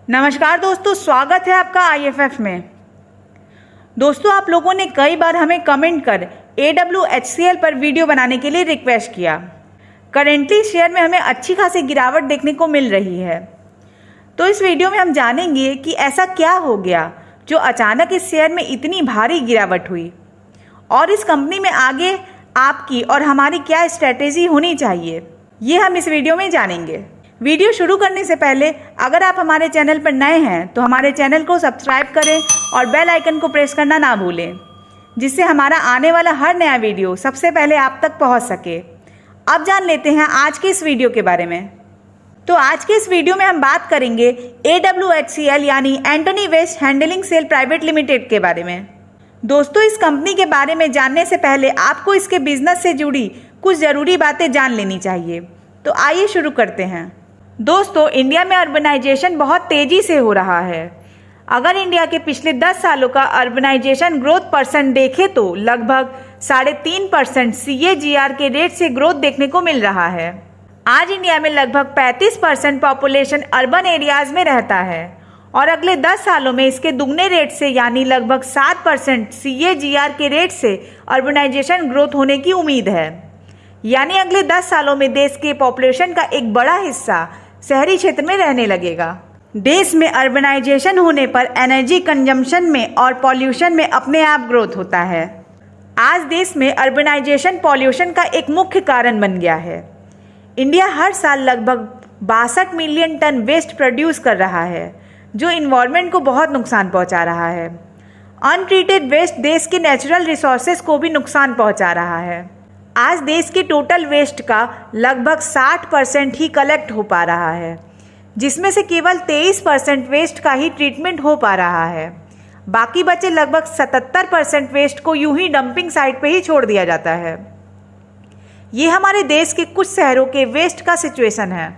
नमस्कार दोस्तों, स्वागत है आपका IFF में। दोस्तों, आप लोगों ने कई बार हमें कमेंट कर AWHCL पर वीडियो बनाने के लिए रिक्वेस्ट किया। करेंटली शेयर में हमें अच्छी खासी गिरावट देखने को मिल रही है। तो इस वीडियो में हम जानेंगे कि ऐसा क्या हो गया जो अचानक इस शेयर में इतनी भारी गिरावट हुई, और इस कंपनी में आगे आपकी और हमारी क्या स्ट्रैटेजी होनी चाहिए, ये हम इस वीडियो में जानेंगे। वीडियो शुरू करने से पहले अगर आप हमारे चैनल पर नए हैं तो हमारे चैनल को सब्सक्राइब करें और बेल आइकन को प्रेस करना ना भूलें, जिससे हमारा आने वाला हर नया वीडियो सबसे पहले आप तक पहुंच सके। अब जान लेते हैं आज के इस वीडियो के बारे में। तो आज के इस वीडियो में हम बात करेंगे AWHCL यानी Antony waste handling cell private limited के बारे में। दोस्तों, इस कंपनी के बारे में जानने से पहले आपको इसके बिजनेस से जुड़ी कुछ ज़रूरी बातें जान लेनी चाहिए। तो आइए शुरू करते हैं। दोस्तों, इंडिया में अर्बनाइजेशन बहुत तेज़ी से हो रहा है। अगर इंडिया के पिछले 10 सालों का अर्बनाइजेशन ग्रोथ परसेंट देखें तो लगभग 3.5% CAGR के रेट से ग्रोथ देखने को मिल रहा है। आज इंडिया में लगभग 35% पॉपुलेशन अर्बन एरियाज में रहता है और अगले 10 सालों में इसके दुगने रेट से यानी लगभग 7% CAGR के रेट से अर्बनाइजेशन ग्रोथ होने की उम्मीद है। यानी अगले 10 सालों में देश के पॉपुलेशन का एक बड़ा हिस्सा शहरी क्षेत्र में रहने लगेगा। देश में अर्बनाइजेशन होने पर एनर्जी कंजम्पशन में और पॉल्यूशन में अपने आप ग्रोथ होता है। आज देश में अर्बनाइजेशन पॉल्यूशन का एक मुख्य कारण बन गया है। इंडिया हर साल लगभग 62 मिलियन टन वेस्ट प्रोड्यूस कर रहा है, जो इन्वायरमेंट को बहुत नुकसान पहुंचा रहा है। अनट्रीटेड वेस्ट देश के नेचुरल रिसोर्सेज को भी नुकसान पहुंचा रहा है। आज देश के टोटल वेस्ट का लगभग 60% ही कलेक्ट हो पा रहा है, जिसमें से केवल 23% वेस्ट का ही ट्रीटमेंट हो पा रहा है। बाकी बचे लगभग 77% वेस्ट को यूं ही डंपिंग साइट पे ही छोड़ दिया जाता है। ये हमारे देश के कुछ शहरों के वेस्ट का सिचुएशन है।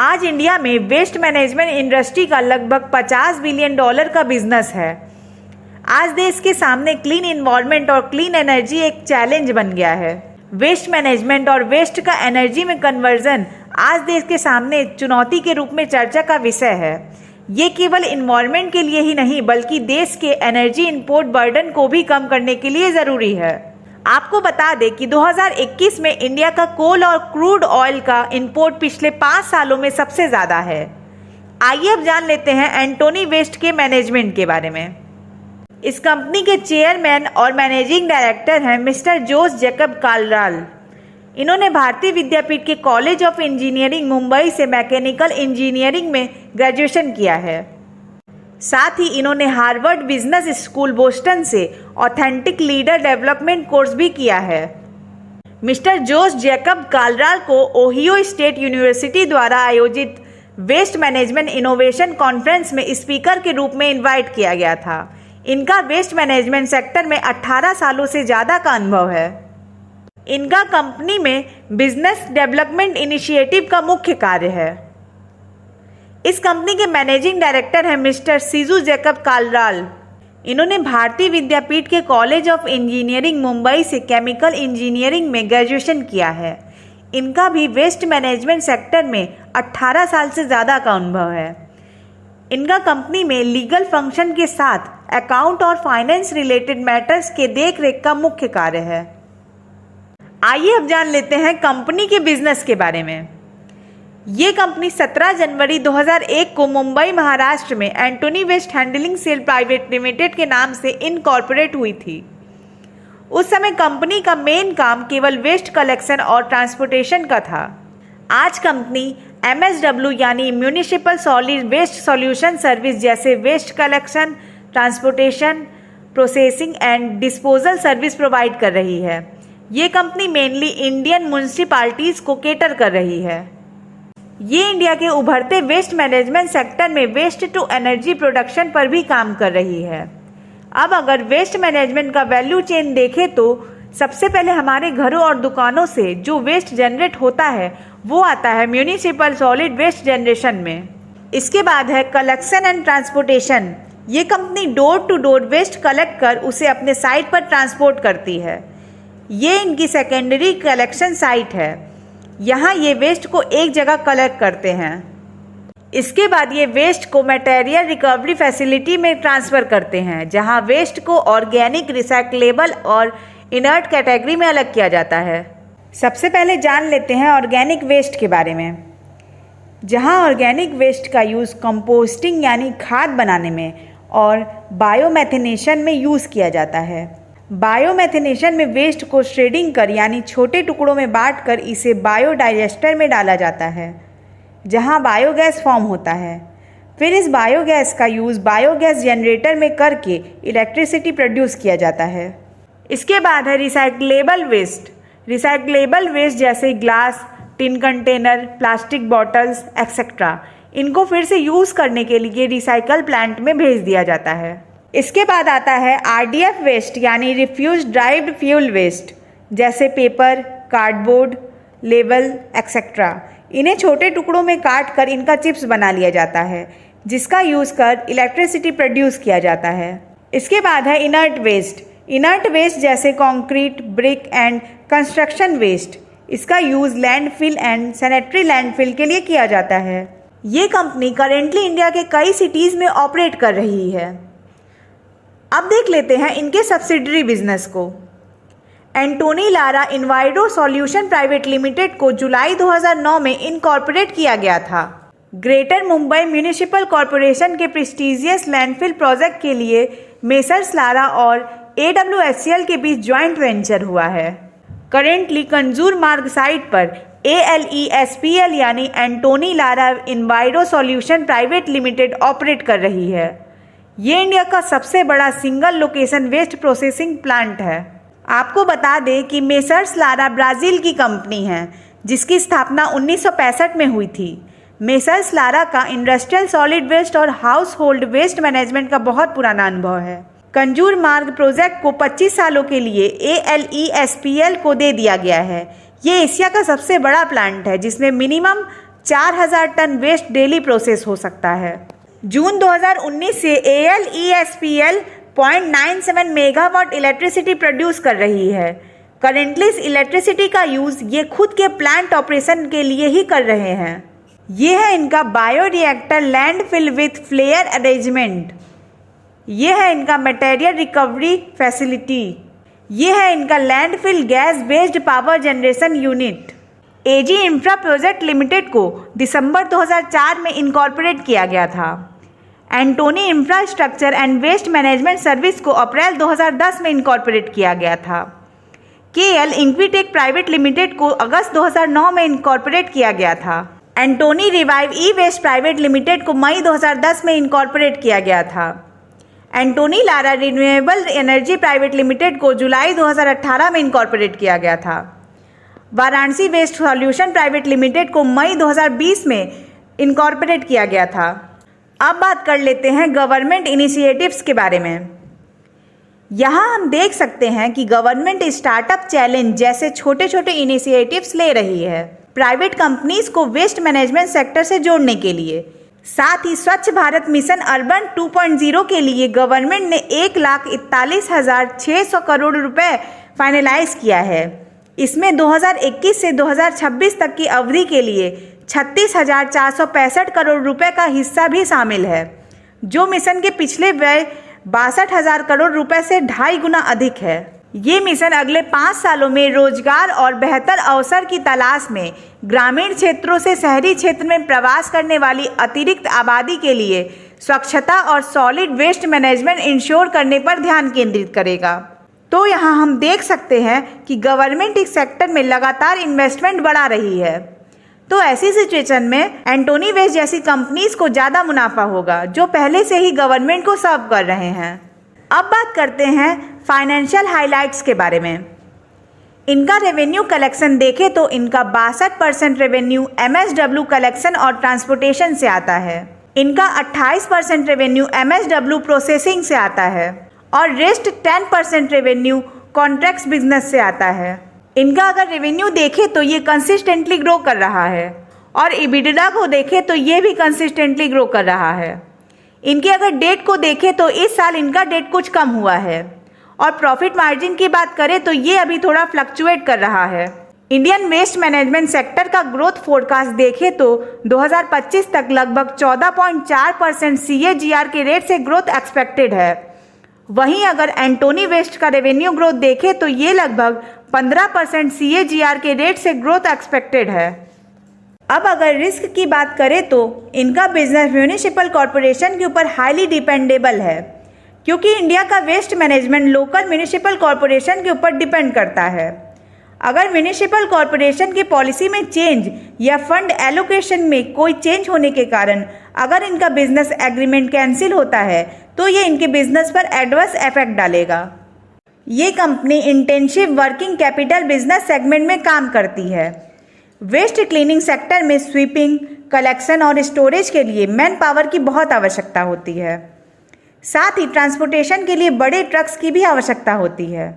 आज इंडिया में वेस्ट मैनेजमेंट इंडस्ट्री का लगभग $50 बिलियन का बिजनेस है। आज देश के सामने क्लीन इन्वायरमेंट और क्लीन एनर्जी एक चैलेंज बन गया है। वेस्ट मैनेजमेंट और वेस्ट का एनर्जी में कन्वर्जन आज देश के सामने चुनौती के रूप में चर्चा का विषय है। ये केवल इन्वायरमेंट के लिए ही नहीं बल्कि देश के एनर्जी इंपोर्ट बर्डन को भी कम करने के लिए ज़रूरी है। आपको बता दें कि 2021 में इंडिया का कोल और क्रूड ऑयल का इंपोर्ट पिछले 5 सालों में सबसे ज़्यादा है। आइए अब जान लेते हैं एंटोनी वेस्ट के मैनेजमेंट के बारे में। इस कंपनी के चेयरमैन और मैनेजिंग डायरेक्टर हैं मिस्टर जोस जैकब कालराल। इन्होंने भारतीय विद्यापीठ के कॉलेज ऑफ इंजीनियरिंग मुंबई से मैकेनिकल इंजीनियरिंग में ग्रेजुएशन किया है। साथ ही इन्होंने हार्वर्ड बिजनेस स्कूल बोस्टन से ऑथेंटिक लीडर डेवलपमेंट कोर्स भी किया है। मिस्टर जोस जैकब कालराल को ओहियो स्टेट यूनिवर्सिटी द्वारा आयोजित वेस्ट मैनेजमेंट इनोवेशन कॉन्फ्रेंस में स्पीकर के रूप में इनवाइट किया गया था। इनका वेस्ट मैनेजमेंट सेक्टर में 18 सालों से ज़्यादा का अनुभव है। इनका कंपनी में बिजनेस डेवलपमेंट इनिशिएटिव का मुख्य कार्य है। इस कंपनी के मैनेजिंग डायरेक्टर हैं मिस्टर सीजू जैकब कालराल। इन्होंने भारतीय विद्यापीठ के कॉलेज ऑफ इंजीनियरिंग मुंबई से केमिकल इंजीनियरिंग में ग्रेजुएशन किया है। इनका भी वेस्ट मैनेजमेंट सेक्टर में 18 साल से ज़्यादा का अनुभव है। इनका कंपनी में लीगल फंक्शन के साथ अकाउंट और फाइनेंस रिलेटेड मैटर्स के देखरेख का मुख्य कार्य है। आइए अब जान लेते हैं कंपनी के बिजनेस के बारे में। ये कंपनी 17 जनवरी 2001 को मुंबई महाराष्ट्र में Antony waste handling cell private limited के नाम से इनकॉर्पोरेट हुई थी। उस समय कंपनी का मेन काम केवल वेस्ट कलेक्शन और ट्रांसपोर्टेशन का था। आज कंपनी MSW यानी municipal solid waste solution service जैसे waste collection, transportation, processing and disposal service provide कर रही है। ये कंपनी मेनली इंडियन म्यूनिसिपैलिटीज़ को केटर कर रही है। ये इंडिया के उभरते वेस्ट मैनेजमेंट सेक्टर में वेस्ट टू एनर्जी प्रोडक्शन पर भी काम कर रही है। अब अगर वेस्ट मैनेजमेंट का वैल्यू चेन देखें तो सबसे पहले हमारे घरों और दुकानों से जो वेस्ट जनरेट होता है वो आता है म्यूनिसिपल सॉलिड वेस्ट जनरेशन में। इसके बाद है कलेक्शन एंड ट्रांसपोर्टेशन। ये company door to door waste collect कर उसे अपने साइट पर ट्रांसपोर्ट करती है। ये इनकी सेकेंडरी कलेक्शन साइट है। यहाँ ये वेस्ट को एक जगह कलेक्ट करते हैं। इसके बाद ये वेस्ट को मटेरियल रिकवरी फैसिलिटी में ट्रांसफ़र करते हैं, जहां वेस्ट को ऑर्गेनिक, रिसाइक्लेबल और इनर्ट कैटेगरी में अलग किया जाता है। सबसे पहले जान लेते हैं ऑर्गेनिक वेस्ट के बारे में, जहां ऑर्गेनिक वेस्ट का यूज़ कंपोस्टिंग यानी खाद बनाने में और बायोमेथिनेशन में यूज़ किया जाता है। बायोमेथिनेशन में वेस्ट को श्रेडिंग कर यानी छोटे टुकड़ों में बांटकर इसे बायोडाइजेस्टर में डाला जाता है, जहां बायोगैस फॉर्म होता है। फिर इस बायोगैस का यूज़ बायोगैस जनरेटर में करके इलेक्ट्रिसिटी प्रोड्यूस किया जाता है। इसके बाद है रिसाइक्लेबल वेस्ट। रिसाइक्लेबल वेस्ट जैसे glass, tin container, plastic bottles etcetera, इनको फिर से यूज़ करने के लिए रिसाइकल प्लांट में भेज दिया जाता है। इसके बाद आता है RDF वेस्ट यानी रिफ्यूज ड्राइव्ड फ्यूल वेस्ट, जैसे पेपर, कार्डबोर्ड, लेबल एक्सेट्रा। इन्हें छोटे टुकड़ों में काट कर इनका चिप्स बना लिया जाता है, जिसका यूज़ कर इलेक्ट्रिसिटी प्रोड्यूस किया जाता है। इसके बाद है इनर्ट वेस्ट। इनर्ट वेस्ट जैसे concrete, brick and construction waste, इसका use landfill and sanitary landfill के लिए किया जाता है। ये कंपनी करेंटली इंडिया के कई सिटीज़ में ऑपरेट कर रही है। अब देख लेते हैं इनके सब्सिडरी बिजनेस को। Antony Lara enviro solution private limited को जुलाई 2009 में इनकॉर्पोरेट किया गया था। ग्रेटर मुंबई म्यूनिसिपल कॉरपोरेशन के प्रेस्टिजियस लैंडफिल प्रोजेक्ट के लिए मेसर्स लारा और AWHCL के बीच ज्वाइंट वेंचर हुआ है। करेंटली कंजूर मार्ग साइट पर ALESPL यानी Antony Lara enviro solution private limited operate कर रही है। ये इंडिया का सबसे बड़ा single location waste processing plant है। आपको बता दें कि मेसर्स लारा ब्राज़ील की कंपनी है, जिसकी स्थापना 1965 में हुई थी। मेसर्स लारा का इंडस्ट्रियल सॉलिड वेस्ट और हाउस होल्ड वेस्ट मैनेजमेंट का बहुत पुराना अनुभव है। कंजूर मार्ग प्रोजेक्ट को 25 सालों के लिए ALESPL को दे दिया गया है। ये एशिया का सबसे बड़ा प्लांट है, जिसमें minimum 4000 ton waste daily process हो सकता है। जून 2019 से ALESPL 0.97 मेगावाट इलेक्ट्रिसिटी प्रोड्यूस कर रही है। करेंटली इस इलेक्ट्रिसिटी का यूज़ ये खुद के प्लांट ऑपरेशन के लिए ही कर रहे हैं। ये है इनका bioreactor landfill with flare arrangement. ये है इनका मटेरियल रिकवरी फैसिलिटी। ये है इनका landfill gas based power generation unit. AG infra project limited को दिसंबर 2004 में इनकॉर्पोरेट किया गया था। Antony infrastructure and waste management service को अप्रैल 2010 में इनकॉर्पोरेट किया गया था। KL इंक्विटेक प्राइवेट लिमिटेड को अगस्त 2009 में इनकॉर्पोरेट किया गया था। Antony revive e waste private limited को मई 2010 में इनकॉर्पोरेट किया गया था। Antony Lara renewable energy private limited को जुलाई 2018 में इनकॉर्पोरेट किया गया था। Varanasi waste solution private limited को मई 2020 में इनकॉर्पोरेट किया गया था। अब बात कर लेते हैं गवर्नमेंट इनिशिएटिव्स के बारे में। यहाँ हम देख सकते हैं कि गवर्नमेंट स्टार्टअप चैलेंज जैसे छोटे छोटे इनिशिएटिव्स ले रही है प्राइवेट कंपनीज को वेस्ट मैनेजमेंट सेक्टर से जोड़ने के लिए। साथ ही स्वच्छ भारत मिशन अर्बन 2.0 के लिए गवर्नमेंट ने 1,41,600 करोड़ रुपए फाइनलाइज किया है। इसमें 2021 से 2026 तक की अवधि के लिए 36,465 करोड़ रुपए का हिस्सा भी शामिल है, जो मिशन के पिछले व्यय 62,000 करोड़ रुपए से 2.5 गुना अधिक है। ये मिशन अगले 5 सालों में रोजगार और बेहतर अवसर की तलाश में ग्रामीण क्षेत्रों से शहरी क्षेत्र में प्रवास करने वाली अतिरिक्त आबादी के लिए स्वच्छता और सॉलिड वेस्ट मैनेजमेंट इंश्योर करने पर ध्यान केंद्रित करेगा। तो यहाँ हम देख सकते हैं कि गवर्नमेंट इस सेक्टर में लगातार इन्वेस्टमेंट बढ़ा रही है। तो ऐसी सिचुएशन में एंटोनी वेस्ट जैसी कंपनीज को ज़्यादा मुनाफा होगा, जो पहले से ही गवर्नमेंट को सर्व कर रहे हैं। अब बात करते हैं फाइनेंशियल हाइलाइट्स के बारे में। इनका रेवेन्यू कलेक्शन देखें तो इनका 62% रेवेन्यू MSW कलेक्शन और ट्रांसपोर्टेशन से आता है। इनका 28% रेवेन्यू MSW प्रोसेसिंग से आता है और रेस्ट 10% रेवेन्यू कॉन्ट्रैक्ट्स बिजनेस से आता है। इनका अगर रेवेन्यू देखें तो ये कंसिस्टेंटली ग्रो कर रहा है और EBITDA को देखें तो ये भी कंसिस्टेंटली ग्रो कर रहा है। इनके अगर डेट को देखें तो इस साल इनका डेट कुछ कम हुआ है और प्रॉफिट मार्जिन की बात करें तो ये अभी थोड़ा फ्लक्चुएट कर रहा है। इंडियन वेस्ट मैनेजमेंट सेक्टर का ग्रोथ फोरकास्ट देखें तो 2025 तक लगभग 14.4% CAGR के रेट से ग्रोथ एक्सपेक्टेड है। वहीं अगर एंटोनी वेस्ट का रेवेन्यू ग्रोथ देखें तो ये लगभग 15% CAGR के रेट से ग्रोथ एक्सपेक्टेड है। अब अगर रिस्क की बात करें तो इनका बिजनेस म्यूनिसिपल कॉरपोरेशन के ऊपर हाईली डिपेंडेबल है, क्योंकि इंडिया का waste management local municipal corporation के ऊपर डिपेंड करता है। अगर म्यूनिसिपल कॉरपोरेशन की पॉलिसी में चेंज या फंड एलोकेशन में कोई चेंज होने के कारण अगर इनका बिजनेस एग्रीमेंट कैंसिल होता है तो ये इनके बिजनेस पर एडवर्स इफेक्ट डालेगा। ये company intensive working capital business segment में काम करती है। वेस्ट क्लीनिंग सेक्टर में स्वीपिंग, कलेक्शन और स्टोरेज के लिए मैन पावर की बहुत आवश्यकता होती है। साथ ही ट्रांसपोर्टेशन के लिए बड़े ट्रक्स की भी आवश्यकता होती है,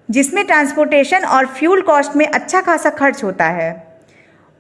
जिसमें ट्रांसपोर्टेशन और फ्यूल कॉस्ट में अच्छा खासा खर्च होता है।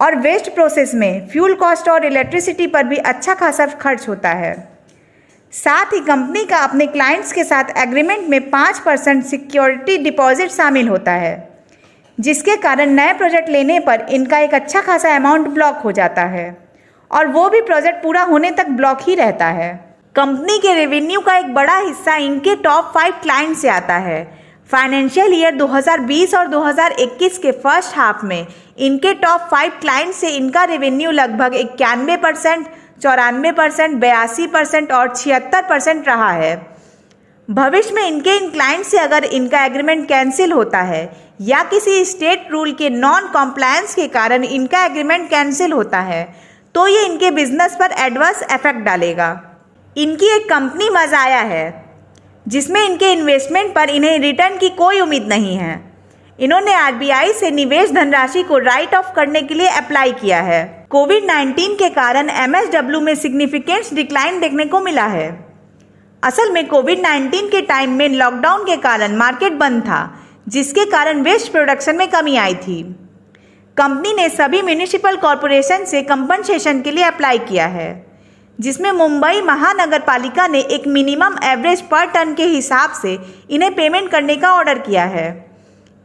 और वेस्ट प्रोसेस में फ्यूल कॉस्ट और इलेक्ट्रिसिटी पर भी अच्छा खासा खर्च होता है। साथ ही कंपनी का अपने क्लाइंट्स के साथ एग्रीमेंट में 5% सिक्योरिटी डिपॉजिट शामिल होता है, जिसके कारण नए प्रोजेक्ट लेने पर इनका एक अच्छा खासा अमाउंट ब्लॉक हो जाता है और वो भी प्रोजेक्ट पूरा होने तक ब्लॉक ही रहता है। कंपनी के रेवेन्यू का एक बड़ा हिस्सा इनके टॉप 5 क्लाइंट से आता है। फाइनेंशियल ईयर 2020 और 2021 के फर्स्ट हाफ में इनके टॉप 5 क्लाइंट से इनका रेवेन्यू लगभग 91%, 94%, 82% और 76% रहा है। भविष्य में इनके इन क्लाइंट से अगर इनका एग्रीमेंट कैंसिल होता है या किसी स्टेट रूल के नॉन कॉम्प्लायंस के कारण इनका एग्रीमेंट कैंसिल होता है तो ये इनके बिजनेस पर एडवर्स इफेक्ट डालेगा। इनकी एक कंपनी मज़ाया है जिसमें इनके इन्वेस्टमेंट पर इन्हें रिटर्न की कोई उम्मीद नहीं है। इन्होंने RBI से निवेश धनराशि को राइट ऑफ करने के लिए अप्लाई किया है। कोविड-19 के कारण MSW में सिग्निफिकेंट डिक्लाइन देखने को मिला है। असल में कोविड-19 के टाइम में लॉकडाउन के कारण मार्केट बंद था, जिसके कारण वेस्ट प्रोडक्शन में कमी आई थी। कंपनी ने सभी म्यूनिसिपल कॉरपोरेशन से कंपनसेशन के लिए अप्लाई किया है, जिसमें मुंबई महानगर पालिका ने एक मिनिमम एवरेज पर टन के हिसाब से इन्हें पेमेंट करने का ऑर्डर किया है।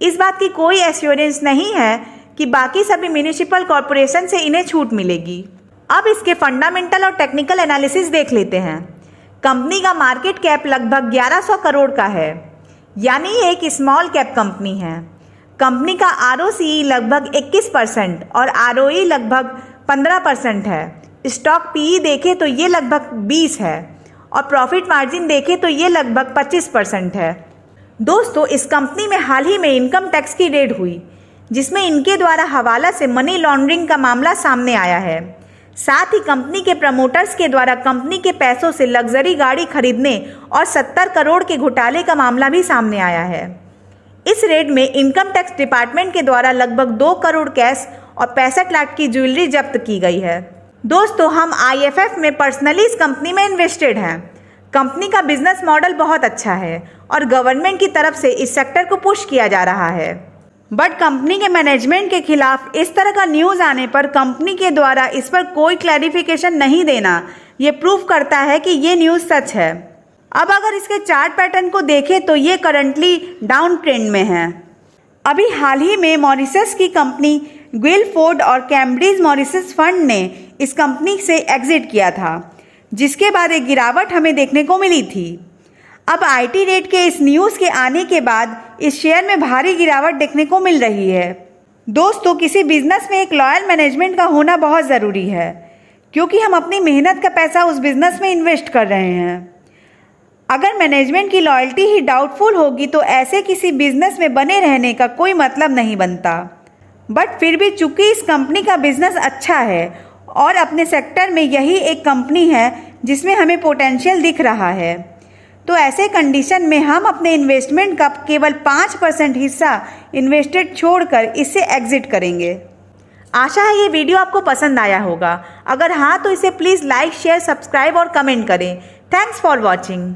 इस बात की कोई एश्योरेंस नहीं है कि बाकी सभी म्यूनिसिपल कॉरपोरेशन से इन्हें छूट मिलेगी। अब इसके फंडामेंटल और टेक्निकल एनालिसिस देख लेते हैं। कंपनी का मार्केट कैप लगभग 1100 करोड़ का है, यानी एक स्मॉल कैप कंपनी है। कंपनी का ROCE लगभग 21% और ROE लगभग 15% है। स्टॉक PE देखें तो ये लगभग 20 है और प्रॉफिट मार्जिन देखें तो ये लगभग 25% है। दोस्तों, इस कंपनी में हाल ही में इनकम टैक्स की रेड हुई, जिसमें इनके द्वारा हवाला से मनी लॉन्ड्रिंग का मामला सामने आया है। साथ ही कंपनी के प्रमोटर्स के द्वारा कंपनी के पैसों से लग्जरी गाड़ी खरीदने और 70 करोड़ के घोटाले का मामला भी सामने आया है। इस रेड में इनकम टैक्स डिपार्टमेंट के द्वारा लगभग 2 करोड़ कैश और 65 लाख की ज्वेलरी जब्त की गई है। दोस्तों, हम IFF में पर्सनली इस कंपनी में इन्वेस्टेड हैं। कंपनी का बिजनेस मॉडल बहुत अच्छा है और गवर्नमेंट की तरफ से इस सेक्टर को पुश किया जा रहा है। बट कंपनी के मैनेजमेंट के खिलाफ इस तरह का न्यूज़ आने पर कंपनी के द्वारा इस पर कोई क्लैरिफिकेशन नहीं देना ये प्रूव करता है कि ये न्यूज़ सच है। अब अगर इसके चार्ट पैटर्न को देखें तो ये करंटली डाउन ट्रेंड में है। अभी हाल ही में मॉरिशस की कंपनी गुइलफोर्ड और कैम्ब्रिज मॉरिशस फंड ने इस कंपनी से एग्जिट किया था, जिसके बाद एक गिरावट हमें देखने को मिली थी। अब IT रेट के इस न्यूज़ के आने के बाद इस शेयर में भारी गिरावट देखने को मिल रही है। दोस्तों, किसी बिजनेस में एक लॉयल मैनेजमेंट का होना बहुत ज़रूरी है, क्योंकि हम अपनी मेहनत का पैसा उस बिजनेस में इन्वेस्ट कर रहे हैं। अगर मैनेजमेंट की लॉयल्टी ही डाउटफुल होगी तो ऐसे किसी बिजनेस में बने रहने का कोई मतलब नहीं बनता। बट फिर भी चूंकि इस कंपनी का बिजनेस अच्छा है और अपने सेक्टर में यही एक कंपनी है जिसमें हमें पोटेंशियल दिख रहा है, तो ऐसे कंडीशन में हम अपने इन्वेस्टमेंट का केवल 5% हिस्सा इन्वेस्टेड छोड़कर इससे एग्जिट करेंगे। आशा है ये वीडियो आपको पसंद आया होगा। अगर हाँ तो इसे प्लीज़ लाइक, शेयर, सब्सक्राइब और कमेंट करें। Thanks for watching.